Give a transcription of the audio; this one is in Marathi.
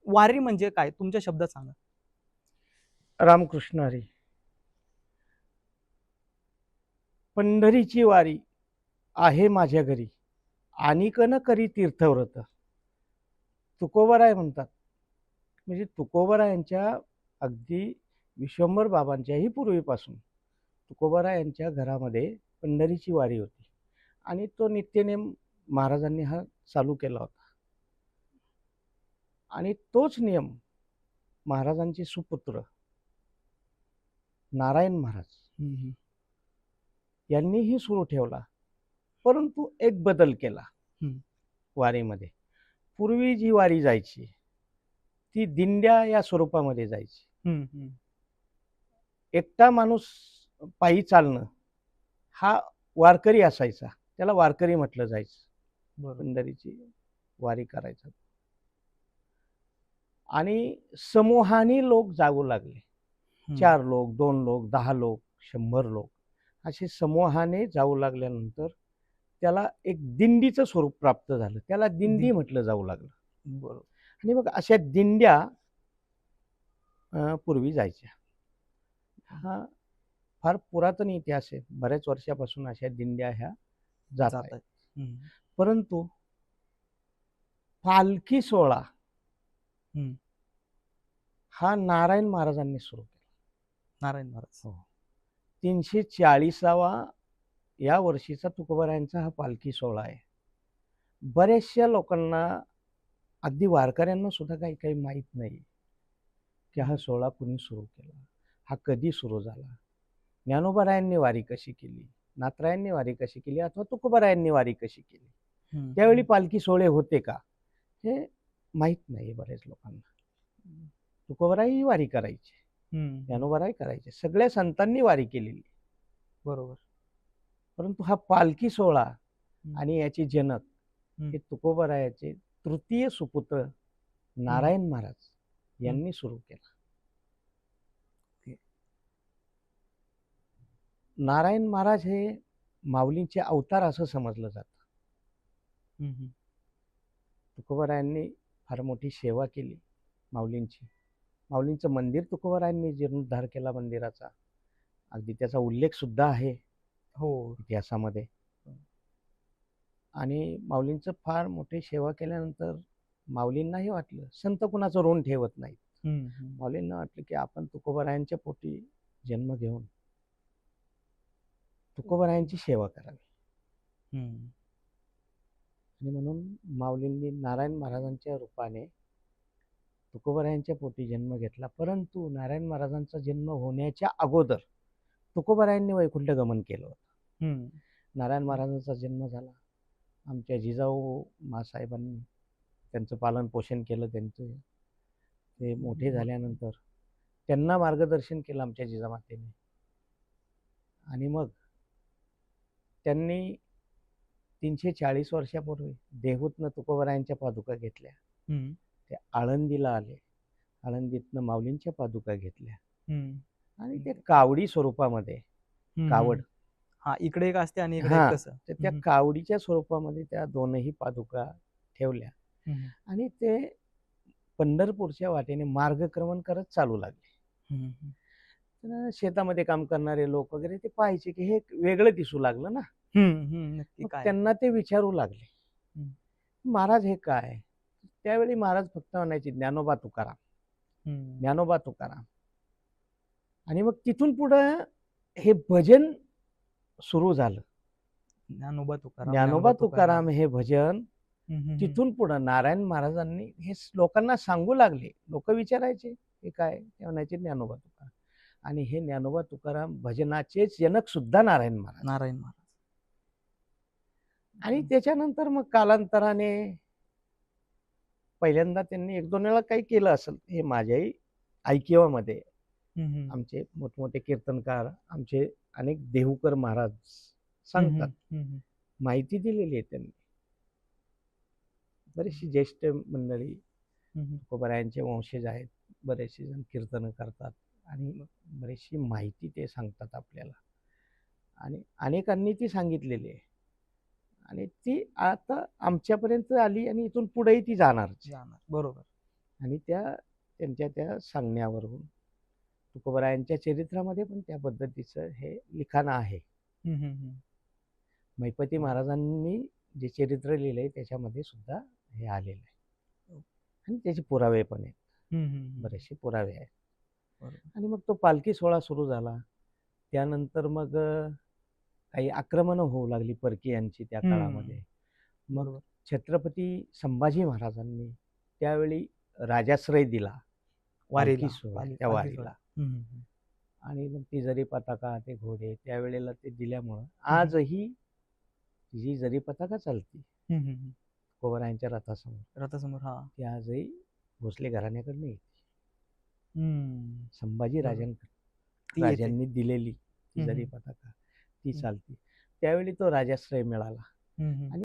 वारी म्हणजे काय तुमच्या शब्दात सांगा. रामकृष्ण हरी. पंढरीची वारी आहे माझ्या घरी, आणिक न करी तीर्थव्रत. तुकोबराय म्हणतात. म्हणजे तुकोबरायांच्या अगदी विश्वंभर बाबांच्याही पूर्वीपासून तुकोबरायांच्या घरामध्ये पंढरीची वारी होती आणि तो नित्यनेम महाराजांनी हा चालू केला होता. आणि तोच नियम महाराजांचे सुपुत्र नारायण महाराज यांनीही सुरू ठेवला, परंतु एक बदल केला वारीमध्ये. पूर्वी जी वारी जायची ती दिंड्या या स्वरूपामध्ये जायची. एकटा माणूस पायी चालणं हा वारकरी असायचा, त्याला वारकरी म्हटलं जायचं. पंढरीची वारी करायचा. आणि समूहाने लोक जाऊ लागले. 4 लोक, 2 लोक, 10 लोक, 100 लोक असे समूहाने जाऊ लागल्यानंतर त्याला एक दिंडीचं स्वरूप प्राप्त झालं. त्याला दिंडी म्हटलं जाऊ लागलं. बरोबर. आणि मग अशा दिंड्या पूर्वी जायच्या. हा फार पुरातन इतिहास आहे. बऱ्याच वर्षापासून अशा दिंड्या ह्या जात आहेत. परंतु पालखी सोहळा हा नारायण महाराजांनी सुरू केला. नारायण महाराज. 340वा या वर्षीचा तुकोबरायांचा हा पालखी सोहळा आहे. बऱ्याचशा लोकांना, अगदी वारकऱ्यांना सुद्धा काही काही माहीत नाही की हा सोहळा कुणी सुरू केला, हा कधी सुरू झाला, ज्ञानोबारायांनी वारी कशी केली, नाथरायांनी वारी कशी केली, अथवा तुकोबरायांनी वारी कशी केली, त्यावेळी पालखी सोहळे होते का, हे माहीत नाही बऱ्याच लोकांना. तुकोबराई वारी करायची, ज्ञानोबाराय करायचे, सगळ्या संतांनी वारी केलेली. बरोबर. परंतु हा पालखी सोहळा आणि याचे जनक हे तुकोबरायाचे तृतीय सुपुत्र नारायण महाराज यांनी सुरू केला. नारायण महाराज हे माऊलींचे अवतार असं समजलं जातं. तुकोबरायांनी फार मोठी सेवा केली माऊलींची. माऊलींचं मंदिर तुकोबरायांनी जीर्णोद्धार केला मंदिराचा, अगदी त्याचा उल्लेख सुद्धा आहे इतिहासामध्ये. आणि माऊलींचं फार मोठी सेवा केल्यानंतर माऊलींनाही वाटलं, संत कुणाचं ऋण ठेवत नाहीत. माऊलींना वाटलं की आपण तुकोबरायांच्या पोटी जन्म घेऊन तुकोबरायांची सेवा करावी. आणि म्हणून माऊलींनी नारायण महाराजांच्या रूपाने तुकोबरायांच्या पोटी जन्म घेतला. परंतु नारायण महाराजांचा जन्म होण्याच्या अगोदर तुकोबरायांनी वैकुंठ गमन केलं होतं. नारायण महाराजांचा जन्म झाला, आमच्या जिजाऊ मासाहेबांनी त्यांचं पालन पोषण केलं. त्यांचं ते मोठे झाल्यानंतर त्यांना मार्गदर्शन केलं आमच्या जिजामातेने. आणि मग त्यांनी 340 वर्षापूर्वी देहूतनं तुकोबरायांच्या पादुका घेतल्या. ते आळंदीला आले, आळंदीतनं माऊलींच्या पादुका घेतल्या आणि ते कावडी स्वरूपामध्ये, कावड इकडे एक असते आणि इकडे एक कसं, त्या कावडीच्या स्वरूपामध्ये त्या दोनही पादुका ठेवल्या आणि ते पंढरपूरच्या वाटेने मार्गक्रमण करत चालू लागले. शेतामध्ये काम करणारे लोक वगैरे ते पाहायचे की हे वेगळं दिसू लागलं ना. त्यांना ते विचारू लागले, महाराज हे काय. त्यावेळी महाराज फक्त म्हणायचे ज्ञानोबा तुकाराम, ज्ञानोबा तुकाराम. आणि मग तिथून पुढं हे भजन सुरू झालं. ज्ञानोबा तुकाराम, ज्ञानोबा तुकाराम हे भजन तिथून पुढं नारायण महाराजांनी हे लोकांना सांगू लागले. लोक विचारायचे हे काय, ते म्हणायचे ज्ञानोबा तुकाराम. आणि हे ज्ञानोबा तुकाराम भजनाचे जनक सुद्धा नारायण महाराज. नारायण महाराज. आणि त्याच्यानंतर मग कालांतराने पहिल्यांदा त्यांनी 1-2 वेळा काही केलं असेल, हे माझ्याही ऐकिवामध्ये आमचे मोठमोठे कीर्तनकार, आमचे अनेक देहूकर महाराज सांगतात, माहिती दिलेली आहे त्यांनी. बरीचशी ज्येष्ठ मंडळी तुकोबरायांचे वंशज आहेत, बरेचसे जण कीर्तन करतात आणि बरीचशी माहिती ते सांगतात आपल्याला. आणि अनेकांनी ती सांगितलेली आहे आणि ती आता आमच्यापर्यंत आली आणि इथून पुढेही ती जाणार. बरोबर. आणि त्यांच्या त्या सांगण्यावरून तुकोबरायांच्या चरित्रामध्ये पण त्या पद्धतीचं हे लिखाण आहे. हम्म, हम्म, हम्म. मैपती महाराजांनी जे चरित्र लिहिलंय त्याच्यामध्ये सुद्धा हे आलेलं आहे आणि त्याचे पुरावे पण आहेत. हम्म, हम्म, हम्म. बरेचसे पुरावे आहेत. बरोबर. आणि मग तो पालखी सोहळा सुरू झाला. त्यानंतर मग काही आक्रमणं होऊ लागली परकीयांची त्या हम्म. काळामध्ये. मग बरोबर. छत्रपती संभाजी महाराजांनी त्यावेळी राजाश्रय दिला वारीला पालखी सोहळा पालखी त्या सोहळा. वारीला. हम्म, हम्म, आणि मग ती जरी पताका ते घोडे त्यावेळेला ते दिल्यामुळं आजही जी जरी पताका चालती हम्म, हम्म, हम्म. तुकोबरायांच्या रथासमोर रथासमोर हा. ती आजही भोसले घराण्याकडनं येते. हम्म. संभाजी बरोबर. ती येते. राजांनी दिलेली ती हम्म, जरी हम्म. पताका ती चालती. त्यावेळी तो राजाश्रय मिळाला. हम्म, हम्म. आणि